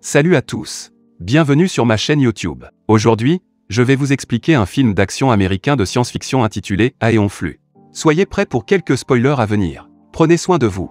Salut à tous. Bienvenue sur ma chaîne YouTube. Aujourd'hui, je vais vous expliquer un film d'action américain de science-fiction intitulé Aeon Flux. Soyez prêts pour quelques spoilers à venir. Prenez soin de vous.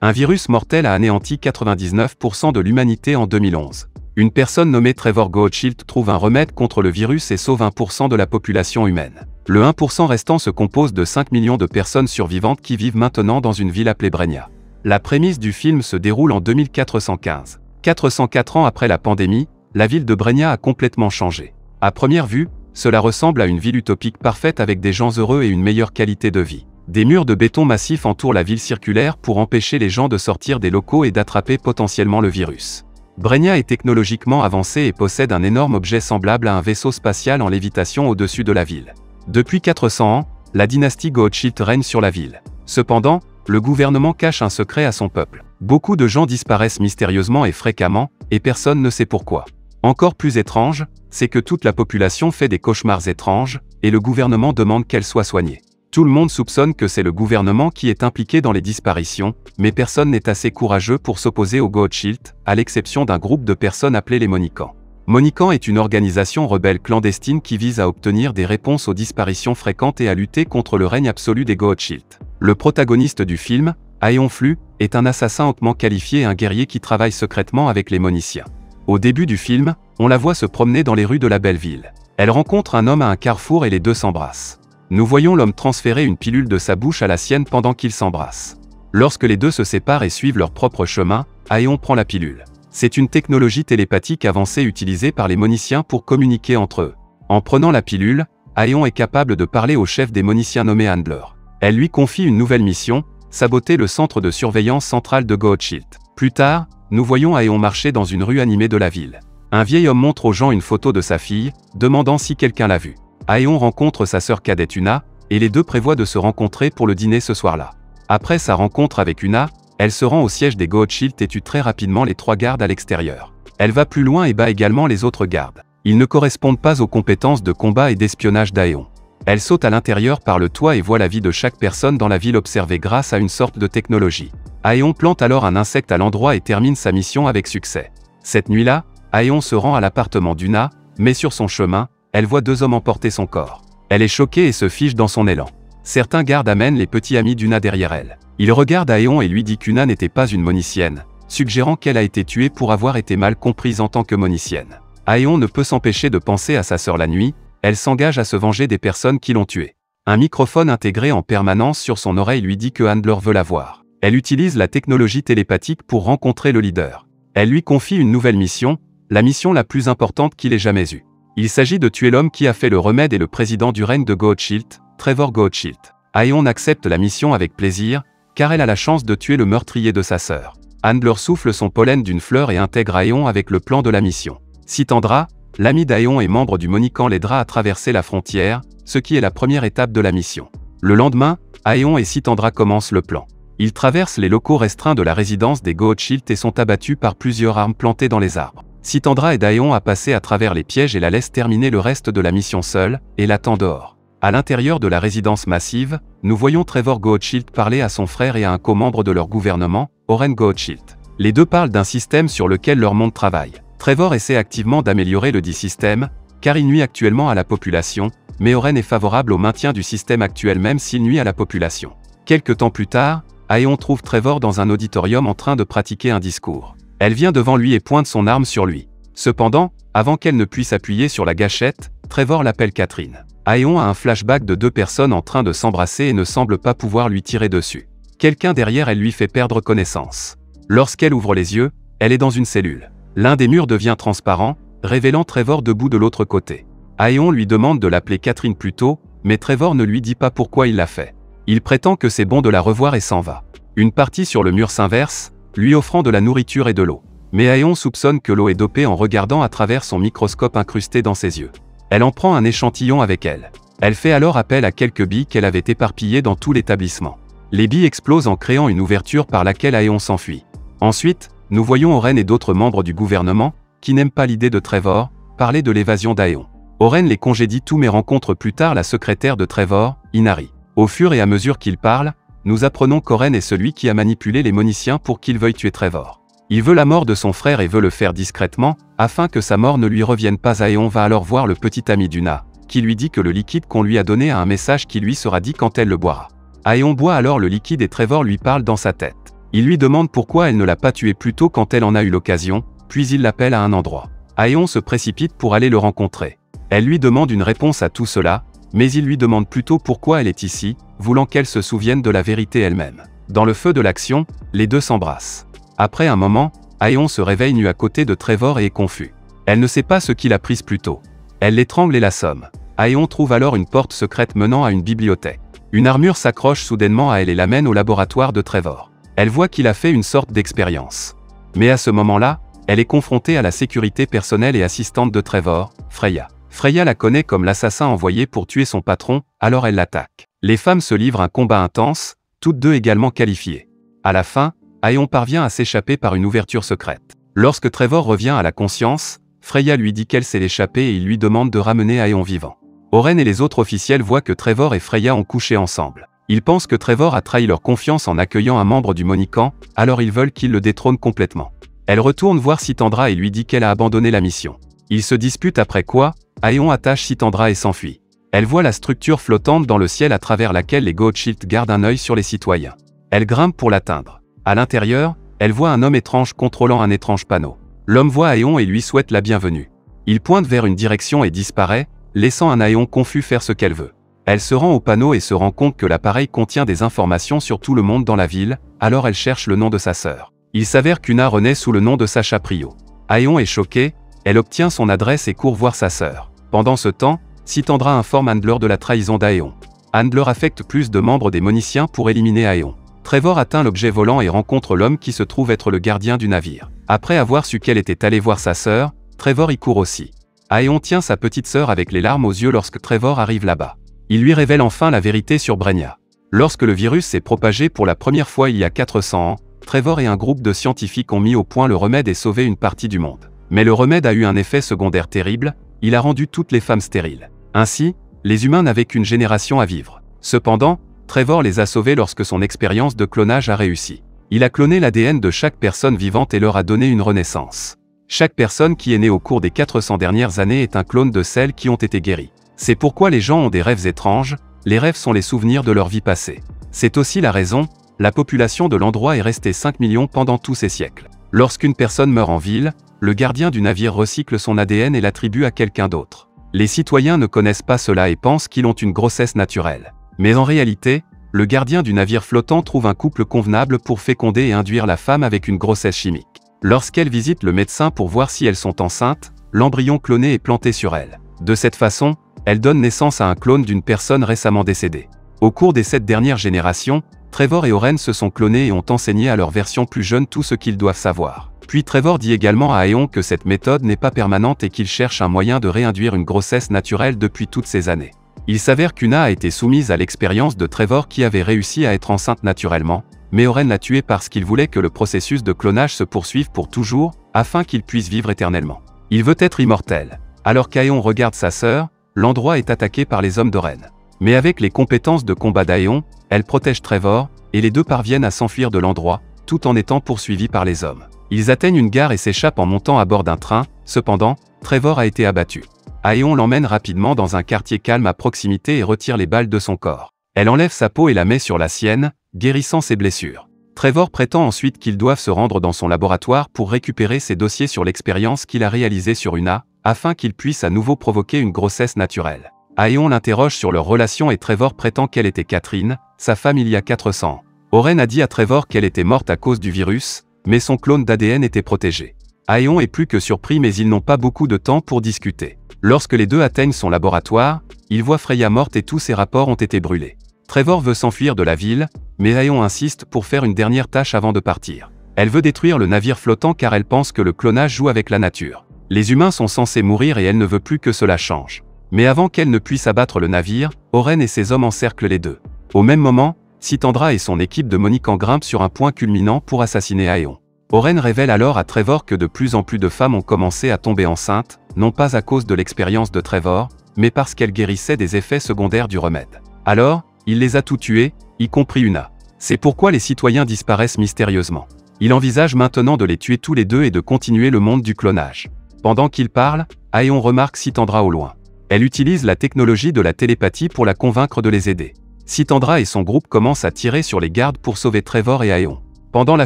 Un virus mortel a anéanti 99% de l'humanité en 2011. Une personne nommée Trevor Goldschmidt trouve un remède contre le virus et sauve 1% de la population humaine. Le 1% restant se compose de 5 millions de personnes survivantes qui vivent maintenant dans une ville appelée Brenia. La prémisse du film se déroule en 2415. 404 ans après la pandémie, la ville de Brenia a complètement changé. À première vue, cela ressemble à une ville utopique parfaite avec des gens heureux et une meilleure qualité de vie. Des murs de béton massif entourent la ville circulaire pour empêcher les gens de sortir des locaux et d'attraper potentiellement le virus. Brenia est technologiquement avancée et possède un énorme objet semblable à un vaisseau spatial en lévitation au-dessus de la ville. Depuis 400 ans, la dynastie Goldschmidt règne sur la ville. Cependant, le gouvernement cache un secret à son peuple. Beaucoup de gens disparaissent mystérieusement et fréquemment, et personne ne sait pourquoi. Encore plus étrange, c'est que toute la population fait des cauchemars étranges, et le gouvernement demande qu'elle soit soignée. Tout le monde soupçonne que c'est le gouvernement qui est impliqué dans les disparitions, mais personne n'est assez courageux pour s'opposer aux Goldschmidt, à l'exception d'un groupe de personnes appelées les Monicans. Monicans est une organisation rebelle clandestine qui vise à obtenir des réponses aux disparitions fréquentes et à lutter contre le règne absolu des Goldschmidt. Le protagoniste du film, Aeon Flux, est un assassin hautement qualifié et un guerrier qui travaille secrètement avec les Moniciens. Au début du film, on la voit se promener dans les rues de la belle ville. Elle rencontre un homme à un carrefour et les deux s'embrassent. Nous voyons l'homme transférer une pilule de sa bouche à la sienne pendant qu'ils s'embrassent. Lorsque les deux se séparent et suivent leur propre chemin, Aeon prend la pilule. C'est une technologie télépathique avancée utilisée par les Moniciens pour communiquer entre eux. En prenant la pilule, Aeon est capable de parler au chef des Moniciens nommé Handler. Elle lui confie une nouvelle mission, saboter le centre de surveillance central de Goldschmidt. Plus tard, nous voyons Aeon marcher dans une rue animée de la ville. Un vieil homme montre aux gens une photo de sa fille, demandant si quelqu'un l'a vue. Aeon rencontre sa sœur cadette Una, et les deux prévoient de se rencontrer pour le dîner ce soir-là. Après sa rencontre avec Una, elle se rend au siège des Goldschmidt et tue très rapidement les 3 gardes à l'extérieur. Elle va plus loin et bat également les autres gardes. Ils ne correspondent pas aux compétences de combat et d'espionnage d'Aeon. Elle saute à l'intérieur par le toit et voit la vie de chaque personne dans la ville observée grâce à une sorte de technologie. Aeon plante alors un insecte à l'endroit et termine sa mission avec succès. Cette nuit-là, Aeon se rend à l'appartement d'Una, mais sur son chemin, elle voit 2 hommes emporter son corps. Elle est choquée et se fige dans son élan. Certains gardes amènent les petits amis d'Una derrière elle. Il regarde Aeon et lui dit qu'Una n'était pas une Monicienne, suggérant qu'elle a été tuée pour avoir été mal comprise en tant que Monicienne. Aeon ne peut s'empêcher de penser à sa sœur la nuit, elle s'engage à se venger des personnes qui l'ont tuée. Un microphone intégré en permanence sur son oreille lui dit que Handler veut la voir. Elle utilise la technologie télépathique pour rencontrer le leader. Elle lui confie une nouvelle mission, la mission la plus importante qu'il ait jamais eue. Il s'agit de tuer l'homme qui a fait le remède et le président du règne de Goldschmidt, Trevor Goldschmidt. Aeon accepte la mission avec plaisir, car elle a la chance de tuer le meurtrier de sa sœur. Handler souffle son pollen d'une fleur et intègre Aeon avec le plan de la mission. Sitandra, l'ami d'Aeon et membre du Monican, l'aidera à traverser la frontière, ce qui est la première étape de la mission. Le lendemain, Aeon et Sitandra commencent le plan. Ils traversent les locaux restreints de la résidence des Goldschmidt et sont abattus par plusieurs armes plantées dans les arbres. Sitandra aide Aeon à passer à travers les pièges et la laisse terminer le reste de la mission seule, et l'attend dehors. À l'intérieur de la résidence massive, nous voyons Trevor Goldschmidt parler à son frère et à un co-membre de leur gouvernement, Oren Goldschmidt. Les deux parlent d'un système sur lequel leur monde travaille. Trevor essaie activement d'améliorer le dit système, car il nuit actuellement à la population, mais Oren est favorable au maintien du système actuel même s'il nuit à la population. Quelque temps plus tard, Aeon trouve Trevor dans un auditorium en train de pratiquer un discours. Elle vient devant lui et pointe son arme sur lui. Cependant, avant qu'elle ne puisse appuyer sur la gâchette, Trevor l'appelle Catherine. Aeon a un flashback de 2 personnes en train de s'embrasser et ne semble pas pouvoir lui tirer dessus. Quelqu'un derrière elle lui fait perdre connaissance. Lorsqu'elle ouvre les yeux, elle est dans une cellule. L'un des murs devient transparent, révélant Trevor debout de l'autre côté. Aeon lui demande de l'appeler Catherine plus tôt, mais Trevor ne lui dit pas pourquoi il l'a fait. Il prétend que c'est bon de la revoir et s'en va. Une partie sur le mur s'inverse, lui offrant de la nourriture et de l'eau. Mais Aeon soupçonne que l'eau est dopée en regardant à travers son microscope incrusté dans ses yeux. Elle en prend un échantillon avec elle. Elle fait alors appel à quelques billes qu'elle avait éparpillées dans tout l'établissement. Les billes explosent en créant une ouverture par laquelle Aeon s'enfuit. Ensuite, nous voyons Oren et d'autres membres du gouvernement, qui n'aiment pas l'idée de Trevor, parler de l'évasion d'Aeon. Oren les congédie tous mais rencontre plus tard la secrétaire de Trevor, Inari. Au fur et à mesure qu'ils parlent, nous apprenons qu'Oren est celui qui a manipulé les Moniciens pour qu'ils veuillent tuer Trevor. Il veut la mort de son frère et veut le faire discrètement, afin que sa mort ne lui revienne pas. Aeon va alors voir le petit ami d'Una, qui lui dit que le liquide qu'on lui a donné a un message qui lui sera dit quand elle le boira. Aeon boit alors le liquide et Trevor lui parle dans sa tête. Il lui demande pourquoi elle ne l'a pas tué plus tôt quand elle en a eu l'occasion, puis il l'appelle à un endroit. Aeon se précipite pour aller le rencontrer. Elle lui demande une réponse à tout cela, mais il lui demande plutôt pourquoi elle est ici, voulant qu'elle se souvienne de la vérité elle-même. Dans le feu de l'action, les deux s'embrassent. Après un moment, Aeon se réveille nu à côté de Trevor et est confus. Elle ne sait pas ce qu'il a pris plus tôt. Elle l'étrangle et l'assomme. Aeon trouve alors une porte secrète menant à une bibliothèque. Une armure s'accroche soudainement à elle et l'amène au laboratoire de Trevor. Elle voit qu'il a fait une sorte d'expérience. Mais à ce moment-là, elle est confrontée à la sécurité personnelle et assistante de Trevor, Freya. Freya la connaît comme l'assassin envoyé pour tuer son patron, alors elle l'attaque. Les femmes se livrent un combat intense, toutes deux également qualifiées. À la fin, Aeon parvient à s'échapper par une ouverture secrète. Lorsque Trevor revient à la conscience, Freya lui dit qu'elle sait l'échapper et il lui demande de ramener Aeon vivant. Oren et les autres officiels voient que Trevor et Freya ont couché ensemble. Ils pensent que Trevor a trahi leur confiance en accueillant un membre du Monican, alors ils veulent qu'il le détrône complètement. Elle retourne voir Sitandra et lui dit qu'elle a abandonné la mission. Ils se disputent après quoi, Aeon attache Sitandra et s'enfuit. Elle voit la structure flottante dans le ciel à travers laquelle les Goatshield gardent un œil sur les citoyens. Elle grimpe pour l'atteindre. À l'intérieur, elle voit un homme étrange contrôlant un étrange panneau. L'homme voit Aeon et lui souhaite la bienvenue. Il pointe vers une direction et disparaît, laissant un Aeon confus faire ce qu'elle veut. Elle se rend au panneau et se rend compte que l'appareil contient des informations sur tout le monde dans la ville, alors elle cherche le nom de sa sœur. Il s'avère qu'Una renaît sous le nom de Sacha Prio. Aeon est choquée, elle obtient son adresse et court voir sa sœur. Pendant ce temps, Sitandra informe Handler de la trahison d'Aeon. Handler affecte plus de membres des Moniciens pour éliminer Aeon. Trevor atteint l'objet volant et rencontre l'homme qui se trouve être le gardien du navire. Après avoir su qu'elle était allée voir sa sœur, Trevor y court aussi. Aeon tient sa petite sœur avec les larmes aux yeux lorsque Trevor arrive là-bas. Il lui révèle enfin la vérité sur Brenia. Lorsque le virus s'est propagé pour la première fois il y a 400 ans, Trevor et un groupe de scientifiques ont mis au point le remède et sauvé une partie du monde. Mais le remède a eu un effet secondaire terrible, il a rendu toutes les femmes stériles. Ainsi, les humains n'avaient qu'une génération à vivre. Cependant, Trevor les a sauvés lorsque son expérience de clonage a réussi. Il a cloné l'ADN de chaque personne vivante et leur a donné une renaissance. Chaque personne qui est née au cours des 400 dernières années est un clone de celles qui ont été guéries. C'est pourquoi les gens ont des rêves étranges, les rêves sont les souvenirs de leur vie passée. C'est aussi la raison, la population de l'endroit est restée 5 millions pendant tous ces siècles. Lorsqu'une personne meurt en ville, le gardien du navire recycle son ADN et l'attribue à quelqu'un d'autre. Les citoyens ne connaissent pas cela et pensent qu'ils ont une grossesse naturelle. Mais en réalité, le gardien du navire flottant trouve un couple convenable pour féconder et induire la femme avec une grossesse chimique. Lorsqu'elle visite le médecin pour voir si elles sont enceintes, l'embryon cloné est planté sur elle. De cette façon, elle donne naissance à un clone d'une personne récemment décédée. Au cours des 7 dernières générations, Trevor et Oren se sont clonés et ont enseigné à leur version plus jeune tout ce qu'ils doivent savoir. Puis Trevor dit également à Aeon que cette méthode n'est pas permanente et qu'il cherche un moyen de réinduire une grossesse naturelle depuis toutes ces années. Il s'avère qu'Una a été soumise à l'expérience de Trevor qui avait réussi à être enceinte naturellement, mais Oren l'a tuée parce qu'il voulait que le processus de clonage se poursuive pour toujours, afin qu'il puisse vivre éternellement. Il veut être immortel. Alors qu'Aeon regarde sa sœur, l'endroit est attaqué par les hommes d'Oren. Mais avec les compétences de combat d'Aeon, elle protège Trevor, et les deux parviennent à s'enfuir de l'endroit, tout en étant poursuivis par les hommes. Ils atteignent une gare et s'échappent en montant à bord d'un train, cependant, Trevor a été abattu. Aeon l'emmène rapidement dans un quartier calme à proximité et retire les balles de son corps. Elle enlève sa peau et la met sur la sienne, guérissant ses blessures. Trevor prétend ensuite qu'ils doivent se rendre dans son laboratoire pour récupérer ses dossiers sur l'expérience qu'il a réalisée sur Una, afin qu'il puisse à nouveau provoquer une grossesse naturelle. Aeon l'interroge sur leur relation et Trevor prétend qu'elle était Catherine, sa femme il y a 400 ans. Oren a dit à Trevor qu'elle était morte à cause du virus, mais son clone d'ADN était protégé. Aeon est plus que surpris mais ils n'ont pas beaucoup de temps pour discuter. Lorsque les deux atteignent son laboratoire, il voit Freya morte et tous ses rapports ont été brûlés. Trevor veut s'enfuir de la ville, mais Aeon insiste pour faire une dernière tâche avant de partir. Elle veut détruire le navire flottant car elle pense que le clonage joue avec la nature. Les humains sont censés mourir et elle ne veut plus que cela change. Mais avant qu'elle ne puisse abattre le navire, Oren et ses hommes encerclent les deux. Au même moment, Sitandra et son équipe de Monican grimpent sur un point culminant pour assassiner Aeon. Oren révèle alors à Trevor que de plus en plus de femmes ont commencé à tomber enceintes, non pas à cause de l'expérience de Trevor, mais parce qu'elles guérissaient des effets secondaires du remède. Alors, il les a tous tués, y compris Una. C'est pourquoi les citoyens disparaissent mystérieusement. Il envisage maintenant de les tuer tous les deux et de continuer le monde du clonage. Pendant qu'il parle, Aeon remarque Sytandra au loin. Elle utilise la technologie de la télépathie pour la convaincre de les aider. Sytandra et son groupe commencent à tirer sur les gardes pour sauver Trevor et Aeon. Pendant la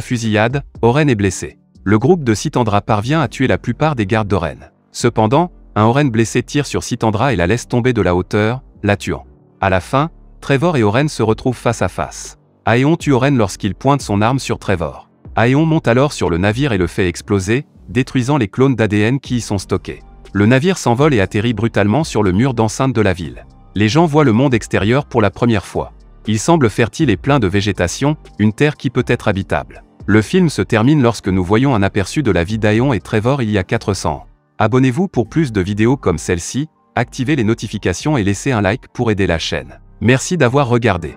fusillade, Oren est blessé. Le groupe de Sytandra parvient à tuer la plupart des gardes d'Oren. Cependant, un Oren blessé tire sur Sytandra et la laisse tomber de la hauteur, la tuant. À la fin, Trevor et Oren se retrouvent face à face. Aeon tue Oren lorsqu'il pointe son arme sur Trevor. Aeon monte alors sur le navire et le fait exploser, détruisant les clones d'ADN qui y sont stockés. Le navire s'envole et atterrit brutalement sur le mur d'enceinte de la ville. Les gens voient le monde extérieur pour la première fois. Il semble fertile et plein de végétation, une terre qui peut être habitable. Le film se termine lorsque nous voyons un aperçu de la vie d'Aeon et Trevor il y a 400 ans. Abonnez-vous pour plus de vidéos comme celle-ci, activez les notifications et laissez un like pour aider la chaîne. Merci d'avoir regardé.